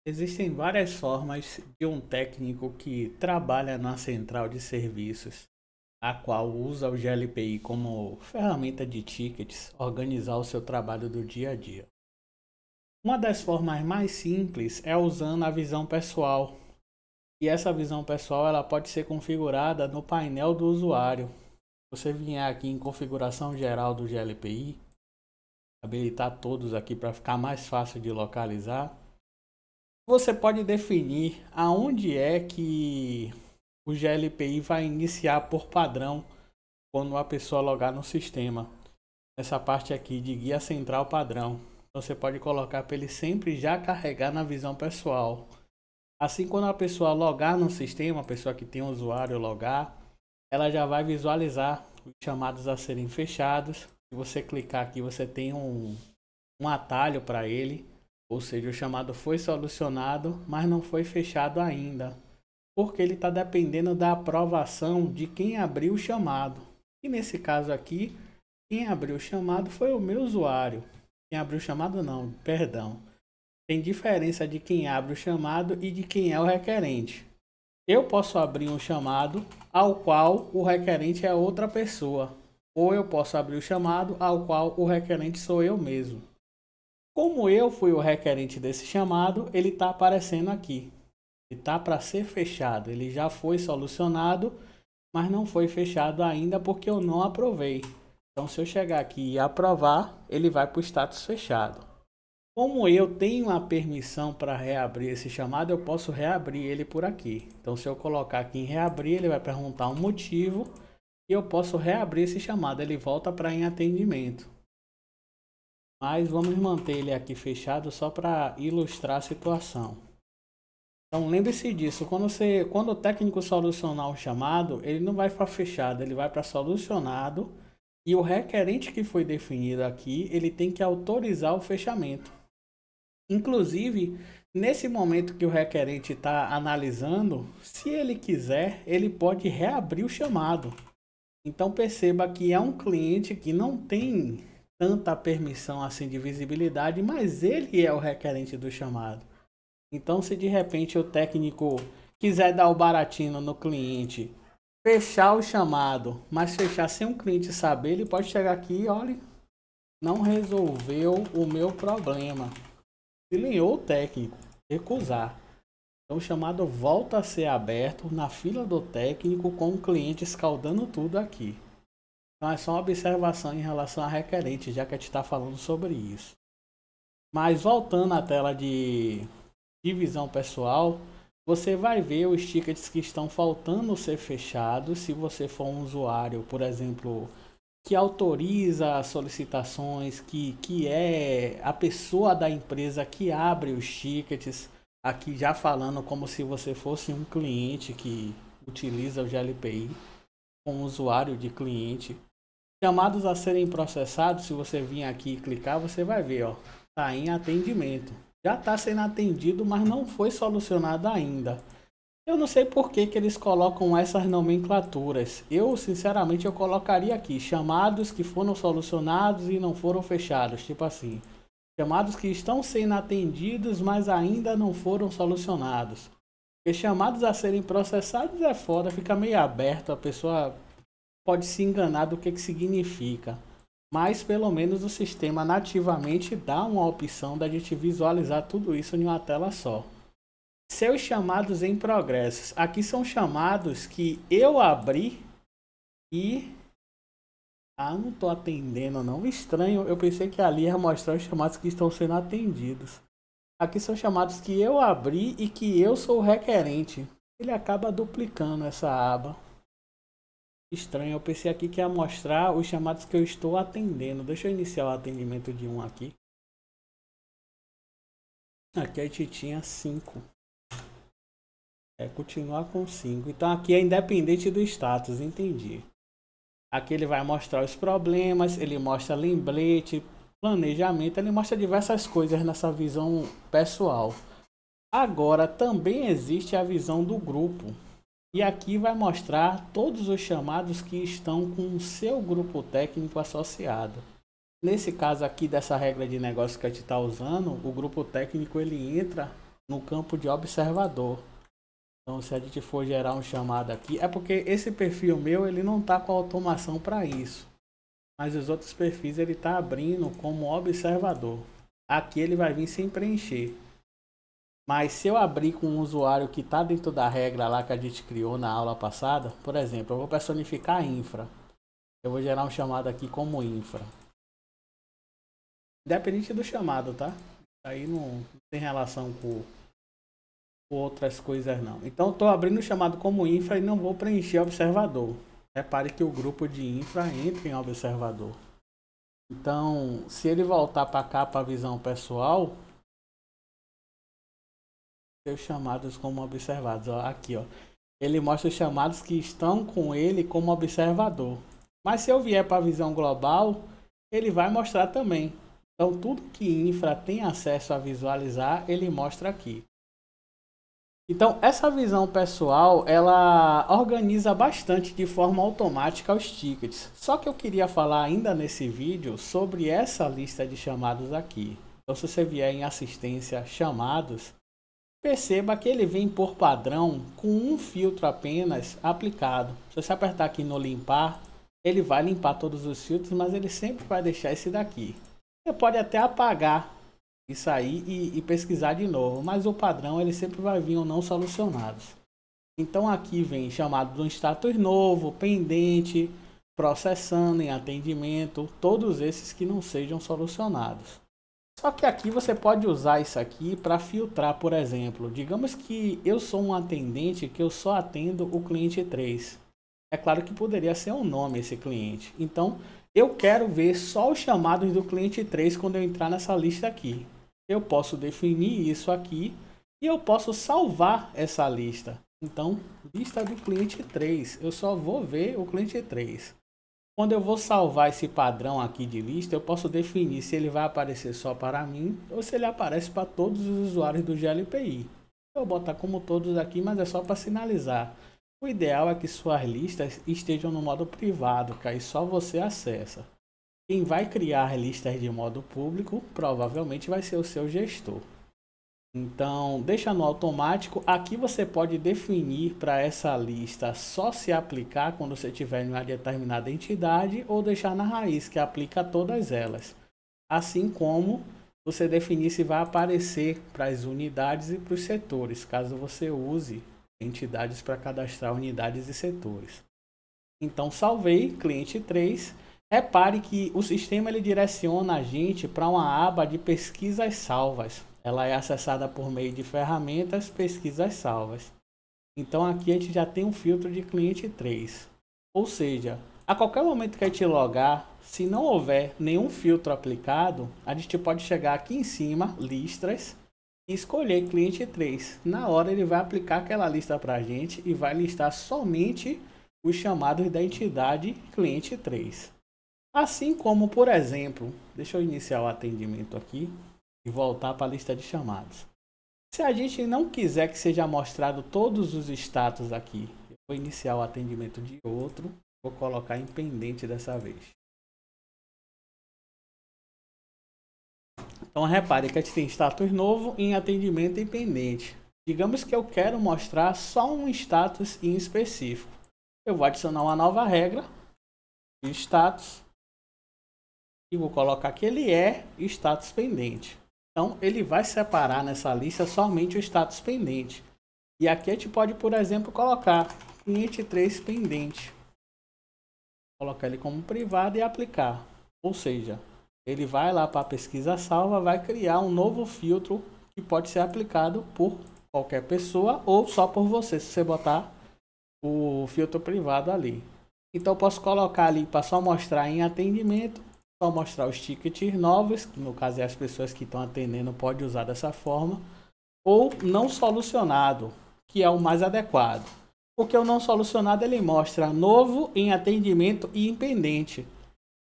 Existem várias formas de um técnico que trabalha na central de serviços, a qual usa o GLPI como ferramenta de tickets, organizar o seu trabalho do dia a dia. Uma das formas mais simples é usando a visão pessoal. E essa visão pessoal ela pode ser configurada no painel do usuário. Você vier aqui em configuração geral do GLPI, habilitar todos aqui para ficar mais fácil de localizar. Você pode definir aonde é que o GLPI vai iniciar por padrão quando a pessoa logar no sistema. Essa parte aqui de guia central padrão. Você pode colocar para ele sempre já carregar na visão pessoal. Assim, quando a pessoa logar no sistema, a pessoa que tem o usuário logar, ela já vai visualizar os chamados a serem fechados. Se você clicar aqui, você tem um atalho para ele. Ou seja, o chamado foi solucionado, mas não foi fechado ainda. Porque ele está dependendo da aprovação de quem abriu o chamado. E nesse caso aqui, quem abriu o chamado foi o meu usuário. Quem abriu o chamado não, perdão. Tem diferença de quem abre o chamado e de quem é o requerente. Eu posso abrir um chamado ao qual o requerente é outra pessoa. Ou eu posso abrir o chamado ao qual o requerente sou eu mesmo. Como eu fui o requerente desse chamado, ele está aparecendo aqui. Ele está para ser fechado. Ele já foi solucionado, mas não foi fechado ainda porque eu não aprovei. Então, se eu chegar aqui e aprovar, ele vai para o status fechado. Como eu tenho a permissão para reabrir esse chamado, eu posso reabrir ele por aqui. Então, se eu colocar aqui em reabrir, ele vai perguntar um motivo e eu posso reabrir esse chamado. Ele volta para em atendimento. Mas vamos manter ele aqui fechado só para ilustrar a situação. Então lembre-se disso, quando o técnico solucionar o chamado, ele não vai para fechado, ele vai para solucionado e o requerente que foi definido aqui, ele tem que autorizar o fechamento. Inclusive, nesse momento que o requerente está analisando, se ele quiser, ele pode reabrir o chamado. Então perceba que é um cliente que não tem tanta permissão assim de visibilidade, mas ele é o requerente do chamado. Então, se de repente o técnico quiser dar o baratinho no cliente, fechar o chamado, mas fechar sem o cliente saber, ele pode chegar aqui e olha, não resolveu o meu problema. Desligou o técnico, recusar. Então, o chamado volta a ser aberto na fila do técnico com o cliente escaldando tudo aqui. Então é só uma observação em relação a requerente, já que a gente está falando sobre isso. Mas voltando à tela de visão pessoal, você vai ver os tickets que estão faltando ser fechados. Se você for um usuário, por exemplo, que autoriza as solicitações, que é a pessoa da empresa que abre os tickets, aqui já falando como se você fosse um cliente que utiliza o GLPI, um usuário de cliente. Chamados a serem processados, se você vir aqui e clicar, você vai ver, ó, tá em atendimento. Já está sendo atendido, mas não foi solucionado ainda. Eu não sei por que eles colocam essas nomenclaturas. Eu, sinceramente, eu colocaria aqui chamados que foram solucionados e não foram fechados. Tipo assim, chamados que estão sendo atendidos, mas ainda não foram solucionados. Porque chamados a serem processados é foda, fica meio aberto, a pessoa pode se enganar do que significa. Mas pelo menos o sistema nativamente dá uma opção da gente visualizar tudo isso em uma tela só. Seus chamados em progressos. Aqui são chamados que eu abri e... não estou atendendo não. Estranho, eu pensei que ali ia mostrar os chamados que estão sendo atendidos. Aqui são chamados que eu abri e que eu sou o requerente. Ele acaba duplicando essa aba. Estranho, eu pensei aqui que ia mostrar os chamados que eu estou atendendo. Deixa eu iniciar o atendimento de um aqui. Aqui a gente tinha 5. Continuar com 5. Então aqui é independente do status, entendi. Aqui ele vai mostrar os problemas, ele mostra lembrete, planejamento, ele mostra diversas coisas nessa visão pessoal. Agora também existe a visão do grupo. E aqui vai mostrar todos os chamados que estão com o seu grupo técnico associado. Nesse caso aqui dessa regra de negócio que a gente está usando, o grupo técnico ele entra no campo de observador. Então, se a gente for gerar um chamado aqui, é porque esse perfil meu ele não está com automação para isso, mas os outros perfis ele está abrindo como observador. Aqui ele vai vir sem preencher. Mas se eu abrir com um usuário que está dentro da regra lá que a gente criou na aula passada, por exemplo, eu vou personificar a infra. Eu vou gerar um chamado aqui como infra. Independente do chamado, tá? Aí não tem relação com outras coisas não. Então estou abrindo o chamado como infra e não vou preencher observador. Repare que o grupo de infra entra em observador. Então, se ele voltar para cá para a visão pessoal, os chamados como observados, ó, aqui ó, ele mostra os chamados que estão com ele como observador. Mas se eu vier para a visão global, ele vai mostrar também. Então tudo que infra tem acesso a visualizar, ele mostra aqui. Então essa visão pessoal, ela organiza bastante de forma automática os tickets. Só que eu queria falar ainda nesse vídeo sobre essa lista de chamados aqui. Então se você vier em assistência chamados, perceba que ele vem por padrão com um filtro apenas aplicado. Se você apertar aqui no limpar, ele vai limpar todos os filtros, mas ele sempre vai deixar esse daqui. Você pode até apagar isso aí e pesquisar de novo, mas o padrão ele sempre vai vir ou não solucionados. Então aqui vem chamado de um status novo, pendente, processando em atendimento, todos esses que não sejam solucionados. Só que aqui você pode usar isso aqui para filtrar, por exemplo. Digamos que eu sou um atendente que eu só atendo o cliente 3. É claro que poderia ser um nome esse cliente. Então, eu quero ver só os chamados do cliente 3 quando eu entrar nessa lista aqui. Eu posso definir isso aqui e eu posso salvar essa lista. Então, lista do cliente 3. Eu só vou ver o cliente 3. Quando eu vou salvar esse padrão aqui de lista, eu posso definir se ele vai aparecer só para mim ou se ele aparece para todos os usuários do GLPI. Eu vou botar como todos aqui, mas é só para sinalizar. O ideal é que suas listas estejam no modo privado, que aí só você acessa. Quem vai criar listas de modo público provavelmente vai ser o seu gestor. Então, deixa no automático. Aqui você pode definir para essa lista só se aplicar quando você tiver em uma determinada entidade ou deixar na raiz, que aplica a todas elas. Assim como você definir se vai aparecer para as unidades e para os setores, caso você use entidades para cadastrar unidades e setores. Então, salvei, cliente 3. Repare que o sistema ele direciona a gente para uma aba de pesquisas salvas. Ela é acessada por meio de ferramentas pesquisas salvas. Então aqui a gente já tem um filtro de cliente 3. Ou seja, a qualquer momento que a gente logar, se não houver nenhum filtro aplicado, a gente pode chegar aqui em cima, listas, e escolher cliente 3. Na hora ele vai aplicar aquela lista para a gente e vai listar somente os chamados da entidade cliente 3. Assim como, por exemplo, deixa eu iniciar o atendimento aqui e voltar para a lista de chamados. Se a gente não quiser que seja mostrado todos os status aqui, eu vou iniciar o atendimento de outro, vou colocar em pendente dessa vez. Então repare que a gente tem status novo em atendimento em pendente. Digamos que eu quero mostrar só um status em específico. Eu vou adicionar uma nova regra de status e vou colocar que ele é status pendente. Então, ele vai separar nessa lista somente o status pendente. E aqui a gente pode, por exemplo, colocar cliente 3 pendente. Colocar ele como privado e aplicar. Ou seja, ele vai lá para a pesquisa salva, vai criar um novo filtro que pode ser aplicado por qualquer pessoa ou só por você, se você botar o filtro privado ali. Então, eu posso colocar ali para só mostrar em atendimento, só mostrar os tickets novos, que no caso é as pessoas que estão atendendo pode usar dessa forma, ou não solucionado, que é o mais adequado. Porque o não solucionado ele mostra novo em atendimento e em pendente.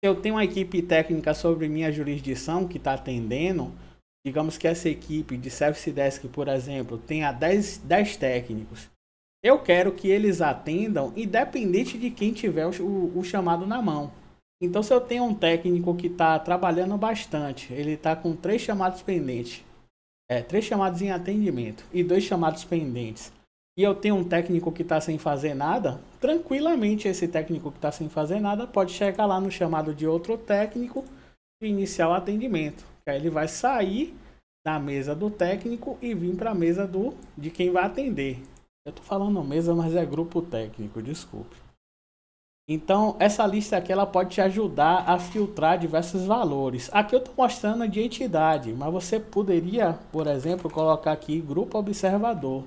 Eu tenho uma equipe técnica sobre minha jurisdição que está atendendo, digamos que essa equipe de Service Desk, por exemplo, tenha 10 técnicos. Eu quero que eles atendam independente de quem tiver o chamado na mão. Então, se eu tenho um técnico que está trabalhando bastante, ele está com 3 chamados pendentes, 3 chamados em atendimento e 2 chamados pendentes, e eu tenho um técnico que está sem fazer nada, tranquilamente esse técnico que está sem fazer nada pode chegar lá no chamado de outro técnico e iniciar o atendimento. Aí ele vai sair da mesa do técnico e vir para a mesa de quem vai atender. Eu estou falando mesa, mas é grupo técnico, desculpe. Então, essa lista aqui ela pode te ajudar a filtrar diversos valores. Aqui eu estou mostrando de entidade, mas você poderia, por exemplo, colocar aqui grupo observador.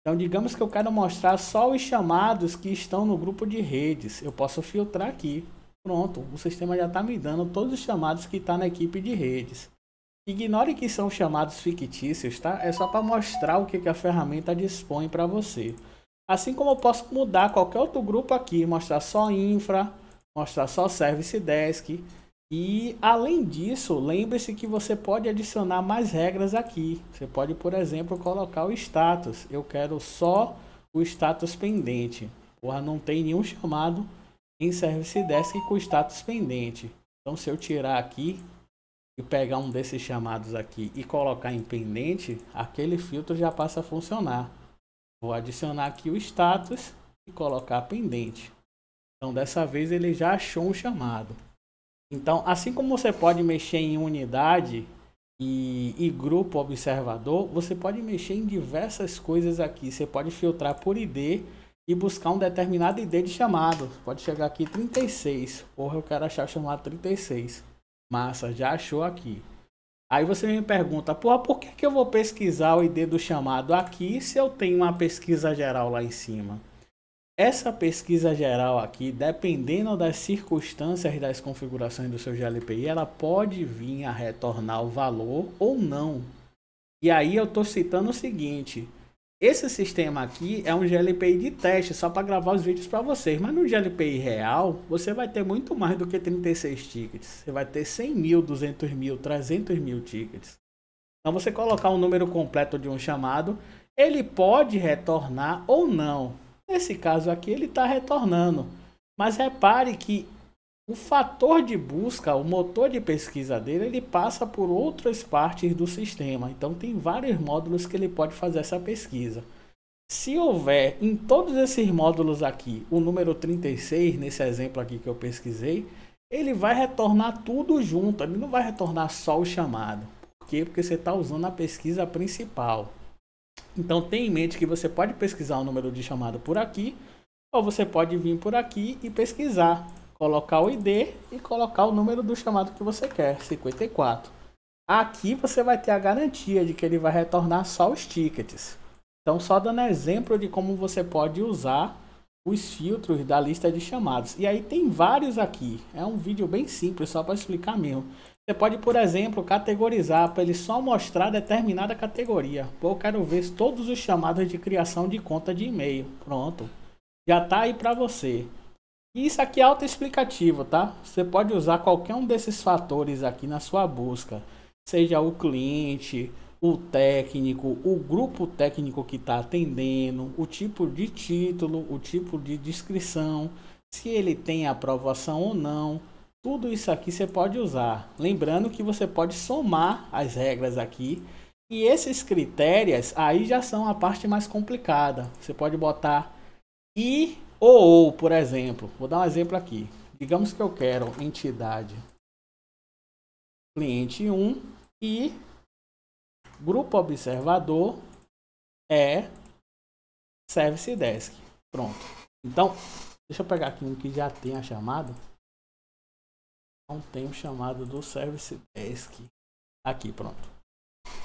Então, digamos que eu quero mostrar só os chamados que estão no grupo de redes. Eu posso filtrar aqui. Pronto, o sistema já está me dando todos os chamados que estão na equipe de redes. Ignore que são chamados fictícios, tá? É só para mostrar o que a ferramenta dispõe para você. Assim como eu posso mudar qualquer outro grupo aqui, mostrar só infra, mostrar só service desk. E além disso, lembre-se que você pode adicionar mais regras aqui. Você pode, por exemplo, colocar o status. Eu quero só o status pendente. Porra, não tem nenhum chamado em service desk com status pendente. Então se eu tirar aqui e pegar um desses chamados aqui e colocar em pendente, aquele filtro já passa a funcionar. Vou adicionar aqui o status e colocar pendente. Então dessa vez ele já achou um chamado. Então assim como você pode mexer em unidade e grupo observador, você pode mexer em diversas coisas aqui. Você pode filtrar por ID e buscar um determinado ID de chamado. Pode chegar aqui 36. Porra, eu quero achar o chamado 36. Massa, já achou aqui. Aí você me pergunta, porra, por que eu vou pesquisar o ID do chamado aqui se eu tenho uma pesquisa geral lá em cima? Essa pesquisa geral aqui, dependendo das circunstâncias das configurações do seu GLPI, ela pode vir a retornar o valor ou não. E aí eu estou citando o seguinte, esse sistema aqui é um GLPI de teste, só para gravar os vídeos para vocês. Mas no GLPI real, você vai ter muito mais do que 36 tickets. Você vai ter 100 mil, 200 mil, 300 mil tickets. Então você colocar um número completo de um chamado, ele pode retornar ou não. Nesse caso aqui ele está retornando. Mas repare que o fator de busca, o motor de pesquisa dele, ele passa por outras partes do sistema. Então tem vários módulos que ele pode fazer essa pesquisa. Se houver em todos esses módulos aqui o número 36, nesse exemplo aqui que eu pesquisei, ele vai retornar tudo junto. Ele não vai retornar só o chamado. Por quê? Porque você está usando a pesquisa principal. Então tenha em mente que você pode pesquisar o número de chamado por aqui, ou você pode vir por aqui e pesquisar. Colocar o ID e colocar o número do chamado que você quer, 54. Aqui você vai ter a garantia de que ele vai retornar só os tickets. Então só dando exemplo de como você pode usar os filtros da lista de chamados. E aí tem vários aqui. É um vídeo bem simples, só para explicar mesmo. Você pode, por exemplo, categorizar para ele só mostrar determinada categoria. Pô, eu quero ver todos os chamados de criação de conta de e-mail. Pronto. Já está aí para você. Isso aqui é autoexplicativo, tá? Você pode usar qualquer um desses fatores aqui na sua busca. Seja o cliente, o técnico, o grupo técnico que está atendendo, o tipo de título, o tipo de descrição, se ele tem aprovação ou não. Tudo isso aqui você pode usar. Lembrando que você pode somar as regras aqui. E esses critérios aí já são a parte mais complicada. Você pode botar e ou, por exemplo, vou dar um exemplo aqui. Digamos que eu quero entidade cliente 1 e grupo observador é service desk. Pronto. Então, deixa eu pegar aqui um que já tenha chamado. Não tem o chamado do service desk. Aqui, pronto.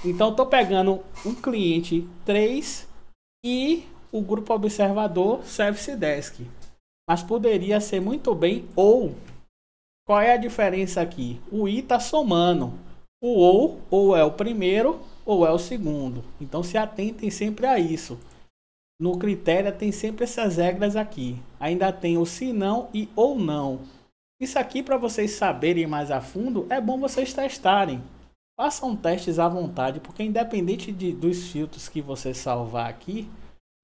Então, estou pegando um cliente 3 e o grupo observador service desk, mas poderia ser muito bem ou. Qual é a diferença aqui? O i está somando, o ou é o primeiro ou é o segundo. Então se atentem sempre a isso. No critério tem sempre essas regras aqui. Ainda tem o se não e ou não. Isso aqui, para vocês saberem mais a fundo, é bom vocês testarem. Façam testes à vontade, porque independente dos filtros que você salvar aqui,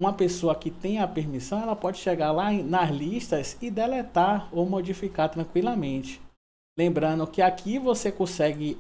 uma pessoa que tem a permissão, ela pode chegar lá nas listas e deletar ou modificar tranquilamente. Lembrando que aqui você consegue